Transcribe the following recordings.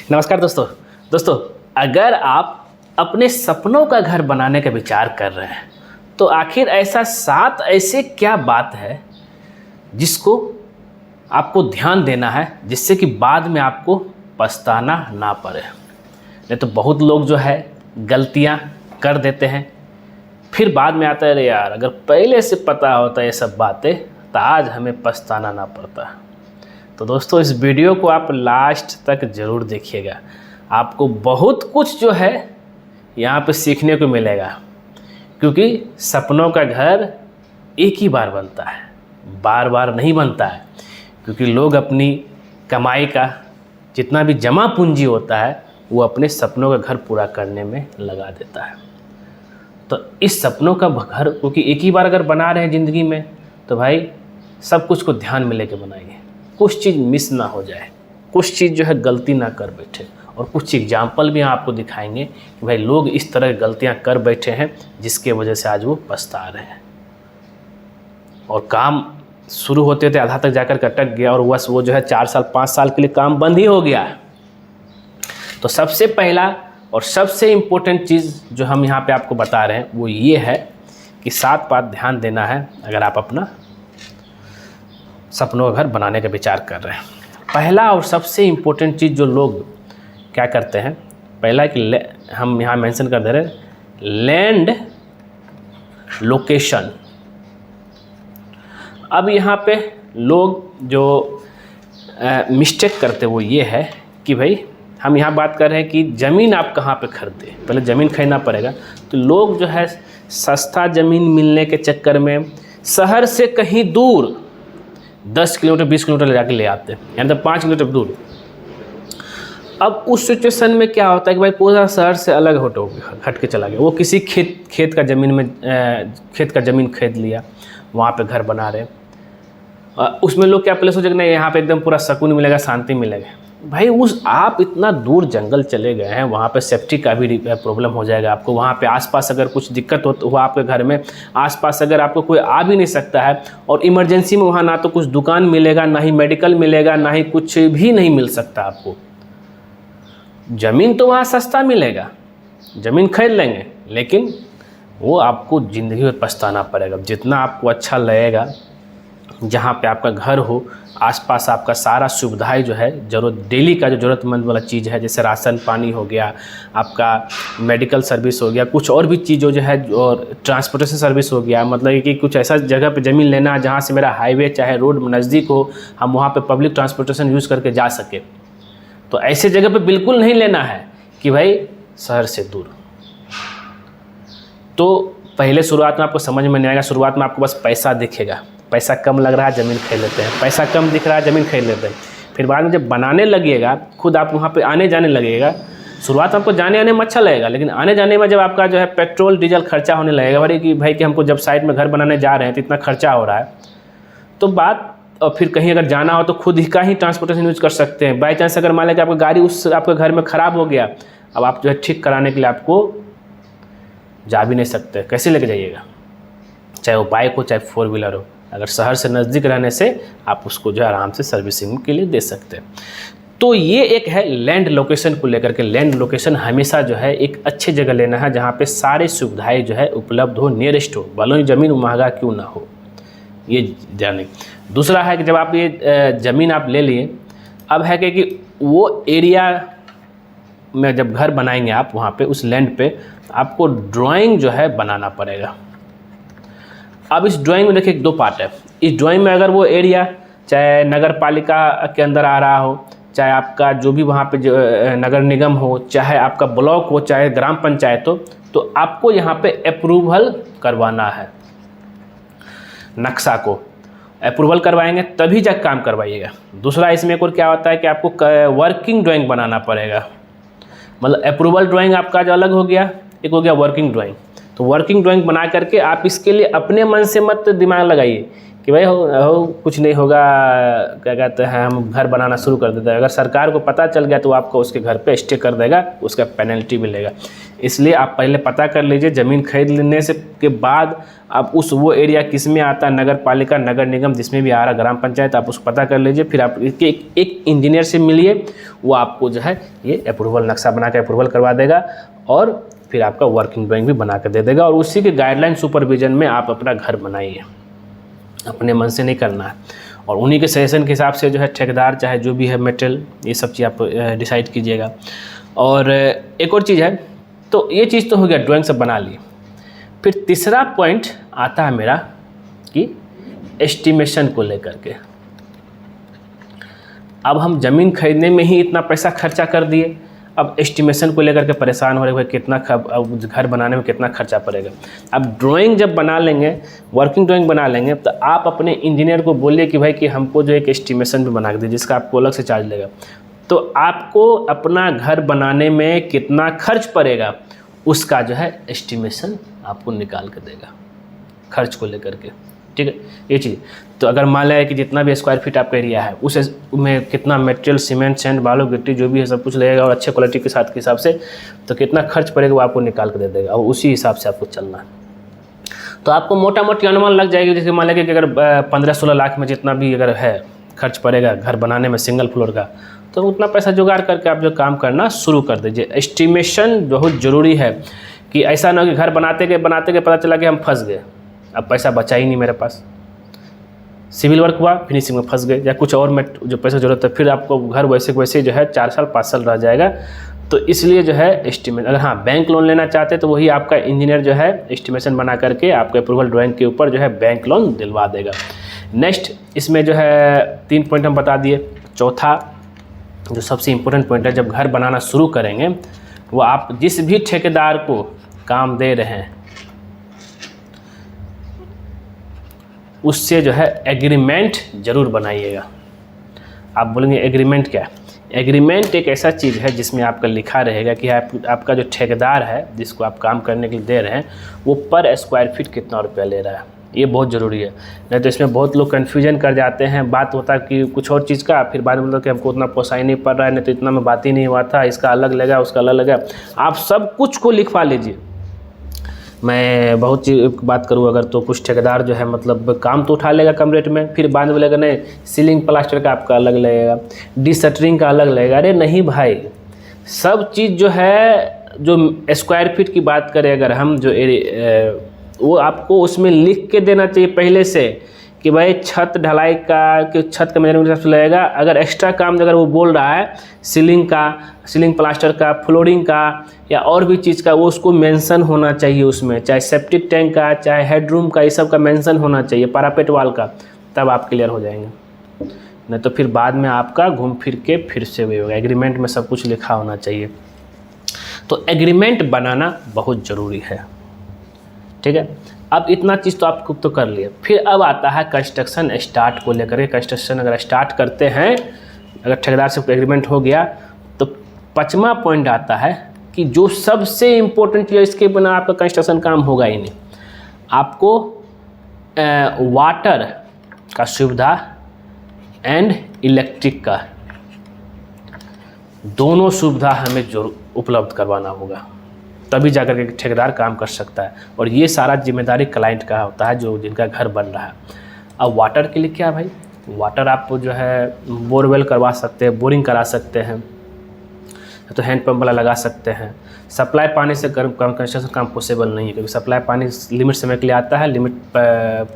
नमस्कार दोस्तों, अगर आप अपने सपनों का घर बनाने का विचार कर रहे हैं तो आखिर ऐसा 7 ऐसे क्या बात है जिसको आपको ध्यान देना है जिससे कि बाद में आपको पछताना ना पड़े। नहीं तो बहुत लोग जो है गलतियां कर देते हैं, फिर बाद में आता है अरे यार अगर पहले से पता होता ये सब बातें तो आज हमें पछताना ना पड़ता। तो दोस्तों इस वीडियो को आप लास्ट तक ज़रूर देखिएगा, आपको बहुत कुछ जो है यहाँ पे सीखने को मिलेगा। क्योंकि सपनों का घर एक ही बार बनता है, बार बार नहीं बनता है। क्योंकि लोग अपनी कमाई का जितना भी जमा पूंजी होता है वो अपने सपनों का घर पूरा करने में लगा देता है। तो इस सपनों का घर क्योंकि एक ही बार अगर बना रहे हैं ज़िंदगी में तो भाई सब कुछ को ध्यान में लेके बनाइए, कुछ चीज़ मिस ना हो जाए, कुछ चीज़ जो है गलती ना कर बैठे। और कुछ एग्जाम्पल भी आपको दिखाएंगे कि भाई लोग इस तरह की गलतियां कर बैठे हैं जिसके वजह से आज वो पछता रहे हैं। और काम शुरू होते थे आधा तक जाकर के अटक गया और बस वो जो है 4 साल 5 साल के लिए काम बंद ही हो गया। तो सबसे पहला और सबसे इम्पोर्टेंट चीज़ जो हम यहाँ पे आपको बता रहे हैं वो ये है कि 7 बात ध्यान देना है अगर आप अपना सपनों का घर बनाने का विचार कर रहे हैं। पहला और सबसे इम्पोर्टेंट चीज़ जो लोग क्या करते हैं, पहला कि हम यहाँ मेंशन कर दे रहे हैं लैंड लोकेशन। अब यहाँ पे लोग जो मिस्टेक करते वो ये है कि भाई हम यहाँ बात कर रहे हैं कि ज़मीन आप कहाँ पे खरीदे, पहले ज़मीन खरीदना पड़ेगा। तो लोग जो है सस्ता ज़मीन मिलने के चक्कर में शहर से कहीं दूर 10 किलोमीटर 20 किलोमीटर ले जाके ले आते हैं, यानी तो 5 किलोमीटर दूर। अब उस सिचुएशन में क्या होता है कि भाई पूरा शहर से अलग हट के चला गया, वो किसी खेत का ज़मीन खरीद लिया, वहाँ पे घर बना रहे। उसमें लोग क्या पहले सोचे कि नहीं यहाँ पे एकदम पूरा सुकून मिलेगा, शांति मिलेगा। भाई आप इतना दूर जंगल चले गए हैं, वहाँ पे सेफ्टी का भी प्रॉब्लम हो जाएगा आपको। वहाँ पे आसपास अगर कुछ दिक्कत हो आपके घर में, आसपास अगर आपको कोई आ भी नहीं सकता है और इमरजेंसी में वहाँ ना तो कुछ दुकान मिलेगा, ना ही मेडिकल मिलेगा, ना ही कुछ भी नहीं मिल सकता आपको। ज़मीन तो वहाँ सस्ता मिलेगा, ज़मीन खरीद लेंगे, लेकिन वो आपको ज़िंदगी में पछताना पड़ेगा। जितना आपको अच्छा लगेगा जहाँ पे आपका घर हो, आसपास आपका सारा सुविधाएं जो है जरूरत डेली का जो ज़रूरतमंद वाला चीज़ है, जैसे राशन पानी हो गया, आपका मेडिकल सर्विस हो गया, कुछ और भी चीज़ों जो है और ट्रांसपोर्टेशन सर्विस हो गया। मतलब कि कुछ ऐसा जगह पे ज़मीन लेना जहाँ से मेरा हाईवे चाहे रोड नज़दीक हो, हम वहाँ पे पब्लिक ट्रांसपोर्टेशन यूज़ करके जा सके। तो ऐसे जगह पे बिल्कुल नहीं लेना है कि भाई शहर से दूर। तो पहले शुरुआत में आपको समझ में नहीं आएगा, शुरुआत में आपको बस पैसा दिखेगा, पैसा कम लग रहा है ज़मीन खरीद लेते हैं, पैसा कम दिख रहा है ज़मीन खरीद लेते हैं। फिर बाद में जब बनाने लगेगा, खुद आप वहाँ पे आने जाने लगेगा, शुरुआत में आपको जाने आने में अच्छा लगेगा, लेकिन आने जाने में जब आपका जो है पेट्रोल डीजल खर्चा होने लगेगा, बड़ी कि भाई कि हमको जब साइड में घर बनाने जा रहे हैं तो इतना खर्चा हो रहा है, तो बात। और फिर कहीं अगर जाना हो तो खुद ही का ही ट्रांसपोर्टेशन यूज़ कर सकते हैं। बाई चांस अगर मान लें कि आपका गाड़ी आपके घर में ख़राब हो गया, अब आप जो है ठीक कराने के लिए आपको जा भी नहीं सकते, कैसे लेके जाइएगा, चाहे वो बाइक हो चाहे 4 व्हीलर हो। अगर शहर से नज़दीक रहने से आप उसको जो है आराम से सर्विसिंग के लिए दे सकते हैं। तो ये एक है लैंड लोकेशन को लेकर के। लैंड लोकेशन हमेशा जो है एक अच्छी जगह लेना है जहाँ पे सारी सुविधाएं जो है उपलब्ध हो, नियरेस्ट हो, भले ही ज़मीन महंगा क्यों ना हो, ये जाने। दूसरा है कि जब आप ये ज़मीन आप ले लिए, अब है कि वो एरिया में जब घर बनाएंगे आप वहाँ पे उस लैंड पे आपको ड्राइंग जो है बनाना पड़ेगा। अब इस ड्राइंग में देखिए 2 पार्ट है। इस ड्राइंग में अगर वो एरिया चाहे नगर पालिका के अंदर आ रहा हो, चाहे आपका जो भी वहाँ पे जो नगर निगम हो, चाहे आपका ब्लॉक हो, चाहे ग्राम पंचायत हो, तो आपको यहाँ पे अप्रूवल करवाना है। नक्शा को अप्रूवल करवाएंगे तभी जब काम करवाइएगा। दूसरा इसमें एक और क्या होता है कि आपको वर्किंग ड्राइंग बनाना पड़ेगा। मतलब अप्रूवल ड्राइंग आपका जो अलग हो गया, एक हो गया वर्किंग ड्राइंग। तो वर्किंग ड्राइंग बना करके आप इसके लिए अपने मन से मत दिमाग लगाइए कि भाई हो कुछ नहीं होगा, क्या कहते हैं, हम घर बनाना शुरू कर देते हैं। अगर सरकार को पता चल गया तो आपको उसके घर पे स्टे कर देगा, उसका पेनल्टी भी लेगा। इसलिए आप पहले पता कर लीजिए, ज़मीन खरीद लेने से के बाद आप वो एरिया किस में आता है, नगर पालिका, नगर निगम, जिसमें भी आ रहा ग्राम पंचायत, आप उसको पता कर लीजिए। फिर आप एक इंजीनियर से मिलिए, वो आपको जो है ये अप्रूवल, नक्शा बना के अप्रूवल करवा देगा और फिर आपका वर्किंग ड्राइंग भी बना कर दे देगा। और उसी के गाइडलाइन सुपरविजन में आप अपना घर बनाइए, अपने मन से नहीं करना है। और उन्हीं के सजेशन के हिसाब से जो है ठेकेदार चाहे जो भी है मेटेरियल, ये सब चीज़ आप डिसाइड कीजिएगा। और एक और चीज़ है, तो ये चीज़ तो हो गया, ड्राइंग सब बना ली। फिर तीसरा पॉइंट आता है मेरा कि एस्टिमेशन को लेकर के। अब हम ज़मीन खरीदने में ही इतना पैसा खर्चा कर दिए, अब एस्टिमेशन को लेकर के परेशान हो रहे भाई कितना घर बनाने में कितना खर्चा पड़ेगा। अब ड्राइंग जब बना लेंगे, वर्किंग ड्राइंग बना लेंगे, तो आप अपने इंजीनियर को बोलिए कि भाई कि हमको जो एक एस्टिमेशन भी बना के दे, जिसका आपको अलग से चार्ज लेगा। तो आपको अपना घर बनाने में कितना खर्च पड़ेगा उसका जो है एस्टिमेशन आपको निकाल के देगा, खर्च को लेकर के। ठीक है, ये चीज़। तो अगर मान लिया कि जितना भी स्क्वायर फीट आपका एरिया है उसमें कितना मटेरियल, सीमेंट, सैंड, बालू, गिट्टी जो भी है सब कुछ लगेगा और अच्छे क्वालिटी के साथ के हिसाब से, तो कितना खर्च पड़ेगा वो आपको निकाल के दे देगा और उसी हिसाब से आपको चलना है। तो आपको मोटा मोटी अनुमान लग जाएगी। जैसे मान लिया कि अगर 15-16 लाख में जितना भी अगर है खर्च पड़ेगा घर बनाने में सिंगल फ्लोर का, तो उतना पैसा जुगाड़ करके आप जो काम करना शुरू कर दीजिए। एस्टिमेशन बहुत ज़रूरी है कि ऐसा ना हो कि घर बनाते गए पता चला कि हम फंस गए, अब पैसा बचा ही नहीं मेरे पास, सिविल वर्क हुआ, फिनिशिंग में फंस गए, या कुछ और में जो पैसा ज़रूरत है, फिर आपको घर वैसे वैसे जो है 4 साल 5 साल रह जाएगा। तो इसलिए जो है एस्टिमेट, अगर हाँ बैंक लोन लेना चाहते हैं तो वही आपका इंजीनियर जो है एस्टिमेशन बना करके आपके अप्रूवल ड्राइंग के ऊपर जो है बैंक लोन दिलवा देगा। नेक्स्ट इसमें जो है 3 पॉइंट हम बता दिए। चौथा जो सबसे इम्पोर्टेंट पॉइंट है, जब घर बनाना शुरू करेंगे, वो आप जिस भी ठेकेदार को काम दे रहे हैं उससे जो है एग्रीमेंट ज़रूर बनाइएगा। आप बोलेंगे एग्रीमेंट क्या है? एग्रीमेंट एक ऐसा चीज़ है जिसमें आपका लिखा रहेगा कि आपका जो ठेकेदार है जिसको आप काम करने के लिए दे रहे हैं वो पर स्क्वायर फीट कितना रुपया ले रहा है। ये बहुत ज़रूरी है, नहीं तो इसमें बहुत लोग कन्फ्यूजन कर जाते हैं। बात होता है कि कुछ और चीज़ का, फिर बाद में मतलब कि हमको उतना पोसाई नहीं पड़ रहा है, नहीं तो इतना में बात ही नहीं हुआ था, इसका अलग लगा उसका अलग लगा। आप सब कुछ को लिखवा लीजिए। मैं बहुत बात करूँ अगर, तो कुछ ठेकेदार जो है मतलब काम तो उठा लेगा कम रेट में, फिर बाद में लगेगा नहीं सीलिंग प्लास्टर का आपका अलग लगेगा, डिशटरिंग का अलग लगेगा। अरे नहीं भाई, सब चीज़ जो है, जो स्क्वायर फीट की बात करें अगर हम, जो वो आपको उसमें लिख के देना चाहिए पहले से कि भाई छत ढलाई का, कि छत का मेजरमेंट हिसाब से लगेगा। अगर एक्स्ट्रा काम अगर वो बोल रहा है सीलिंग का, सीलिंग प्लास्टर का, फ्लोरिंग का या और भी चीज़ का, वो उसको मेंशन होना चाहिए उसमें, चाहे सेप्टिक टैंक का, चाहे हेडरूम का, ये सब का मेंशन होना चाहिए, पैरापेट वाल का, तब आप क्लियर हो जाएंगे। नहीं तो फिर बाद में आपका घूम फिर के फिर से वही होगा। एग्रीमेंट में सब कुछ लिखा होना चाहिए। तो एग्रीमेंट बनाना बहुत ज़रूरी है। ठीक है, अब इतना चीज़ तो आपको तो कर लिए। फिर अब आता है कंस्ट्रक्शन स्टार्ट को लेकर के। कंस्ट्रक्शन अगर स्टार्ट करते हैं, अगर ठेकेदार से एग्रीमेंट हो गया, तो 5वां पॉइंट आता है कि जो सबसे इम्पोर्टेंट चीज़, इसके बिना आपका कंस्ट्रक्शन काम होगा ही नहीं। आपको वाटर का सुविधा एंड इलेक्ट्रिक का दोनों सुविधा हमें जरूर उपलब्ध करवाना होगा, तभी जाकर के ठेकेदार काम कर सकता है। और ये सारा जिम्मेदारी क्लाइंट का होता है जो जिनका घर बन रहा है। अब वाटर के लिए क्या भाई, वाटर आप जो है बोरवेल करवा सकते हैं, बोरिंग करा सकते हैं, तो हैंड पंप वाला लगा सकते हैं। सप्लाई पानी से कंस्ट्रक्शन काम पॉसिबल नहीं है, क्योंकि सप्लाई पानी लिमिट समय के लिए आता है, लिमिट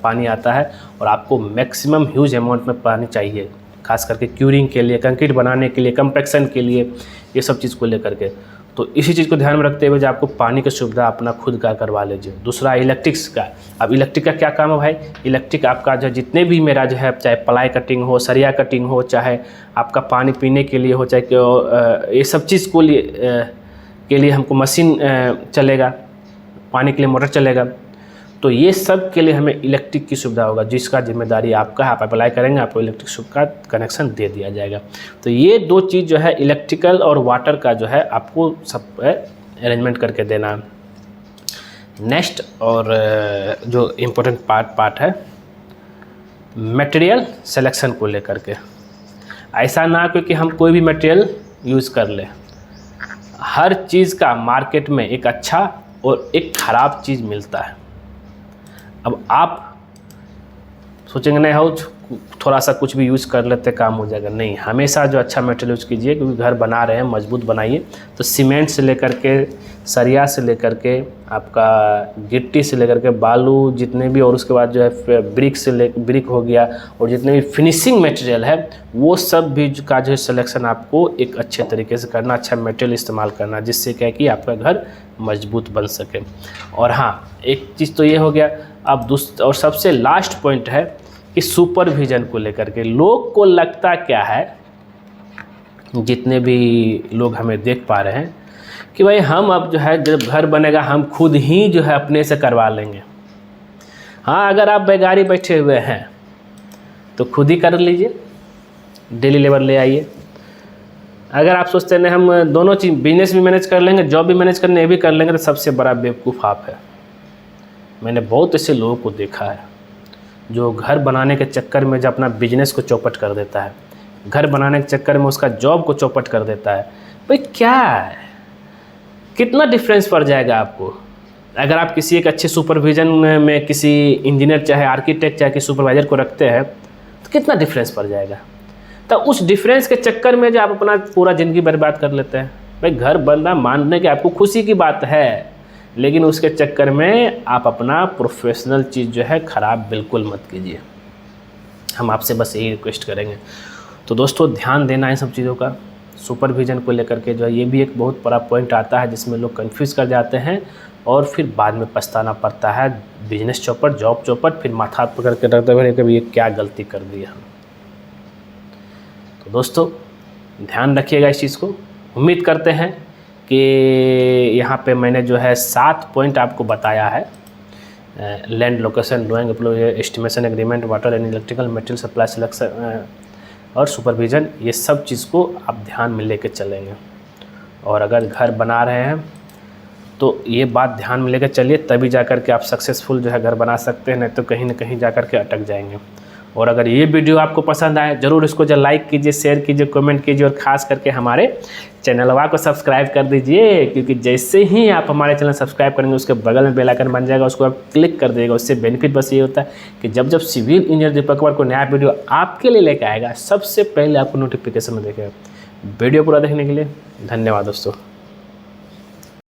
पानी आता है और आपको मैक्सिमम ह्यूज अमाउंट में पानी चाहिए, खास करके क्यूरिंग के लिए, कंक्रीट बनाने के लिए, कंपैक्शन के लिए, ये सब चीज़ को लेकर के। तो इसी चीज़ को ध्यान में रखते हुए जो आपको पानी की सुविधा अपना खुद का करवा लीजिए। दूसरा इलेक्ट्रिक्स का। अब इलेक्ट्रिक का क्या काम है भाई, इलेक्ट्रिक आपका जो जितने भी मेरा जो है, चाहे प्लाई कटिंग हो, सरिया कटिंग हो, चाहे आपका पानी पीने के लिए हो, चाहे ये सब चीज़ के लिए हमको मशीन चलेगा, पानी के लिए मोटर चलेगा, तो ये सब के लिए हमें इलेक्ट्रिक की सुविधा होगा, जिसका जिम्मेदारी आपका है। आप अप्लाई करेंगे, आपको इलेक्ट्रिक का कनेक्शन दे दिया जाएगा। तो ये दो चीज़ जो है, इलेक्ट्रिकल और वाटर का जो है, आपको सब अरेंजमेंट करके देना है। नेक्स्ट और जो इम्पोर्टेंट पार्ट है मटेरियल सिलेक्शन को लेकर के। ऐसा ना कि हम कोई भी मटेरियल यूज़ कर लें। हर चीज़ का मार्केट में एक अच्छा और एक ख़राब चीज़ मिलता है। अब आप सोचेंगे नहीं हो थोड़ा सा कुछ भी यूज़ कर लेते काम हो जाएगा, नहीं, हमेशा जो अच्छा मटेरियल यूज़ कीजिए, क्योंकि घर बना रहे हैं मजबूत बनाइए। तो सीमेंट से लेकर के, सरिया से लेकर के, आपका गिट्टी से लेकर के, बालू जितने भी, और उसके बाद जो है ब्रिक हो गया, और जितने भी फिनिशिंग मटेरियल है वो सब भी का जो है सिलेक्शन आपको एक अच्छे तरीके से करना, अच्छा मटेरियल इस्तेमाल करना, जिससे क्या है कि आपका घर मजबूत बन सके। और हाँ, एक चीज़ तो ये हो गया। अब और सबसे लास्ट पॉइंट है कि सुपरविज़न को लेकर के लोग को लगता क्या है, जितने भी लोग हमें देख पा रहे हैं, कि भाई हम अब जो है जब घर बनेगा हम खुद ही जो है अपने से करवा लेंगे। हाँ, अगर आप बेगारी बैठे हुए हैं तो खुद ही कर लीजिए, डेली लेबर ले आइए। अगर आप सोचते हैं हम दोनों चीज़, बिजनेस भी मैनेज कर लेंगे, जॉब भी मैनेज करने ये भी कर लेंगे, तो सबसे बड़ा बेवकूफ़ आप है। मैंने बहुत ऐसे लोगों को देखा है जो घर बनाने के चक्कर में जो अपना बिजनेस को चौपट कर देता है, घर बनाने के चक्कर में उसका जॉब को चौपट कर देता है। भाई क्या है, कितना डिफरेंस पड़ जाएगा आपको। अगर आप किसी एक अच्छे सुपरविज़न में किसी इंजीनियर चाहे आर्किटेक्ट चाहे किसी सुपरवाइज़र को रखते हैं तो कितना डिफरेंस पड़ जाएगा। तो उस डिफरेंस के चक्कर में जो आप अपना पूरा ज़िंदगी बर्बाद कर लेते हैं। भाई घर बनना मानने की आपको खुशी की बात है, लेकिन उसके चक्कर में आप अपना प्रोफेशनल चीज़ जो है ख़राब बिल्कुल मत कीजिए। हम आपसे बस यही रिक्वेस्ट करेंगे। तो दोस्तों ध्यान देना है सब चीज़ों का। सुपरविज़न को लेकर के जो है ये भी एक बहुत बड़ा पॉइंट आता है जिसमें लोग कंफ्यूज कर जाते हैं और फिर बाद में पछताना पड़ता है। बिजनेस चौपट, जॉब चौपट, फिर माथा पकड़ के रखते हुए कभी ये क्या गलती कर दी हम। तो दोस्तों ध्यान रखिएगा इस चीज़ को। उम्मीद करते हैं कि यहाँ पे मैंने जो है 7 पॉइंट आपको बताया है। Land location, drawing, estimation, agreement, water and electrical, material supply, selection और सुपरविज़न, ये सब चीज़ को आप ध्यान में लेके चलेंगे। और अगर घर बना रहे हैं तो ये बात ध्यान में लेकर चलिए, तभी जाकर के आप सक्सेसफुल जो है घर बना सकते हैं, नहीं तो कहीं ना कहीं जाकर के अटक जाएंगे। और अगर ये वीडियो आपको पसंद आए ज़रूर इसको जो लाइक कीजिए, शेयर कीजिए, कमेंट कीजिए, और ख़ास करके हमारे चैनलवा को सब्सक्राइब कर दीजिए, क्योंकि जैसे ही आप हमारे चैनल सब्सक्राइब करेंगे उसके बगल में बेल आइकन बन जाएगा, उसको आप क्लिक कर दीजिएगा। उससे बेनिफिट बस ये होता है कि जब जब सिविल इंजीनियर दीपक कुमार को नया वीडियो आपके लिए लेकर आएगा सबसे पहले आपको नोटिफिकेशन में देखेगा। वीडियो पूरा देखने के लिए धन्यवाद दोस्तों।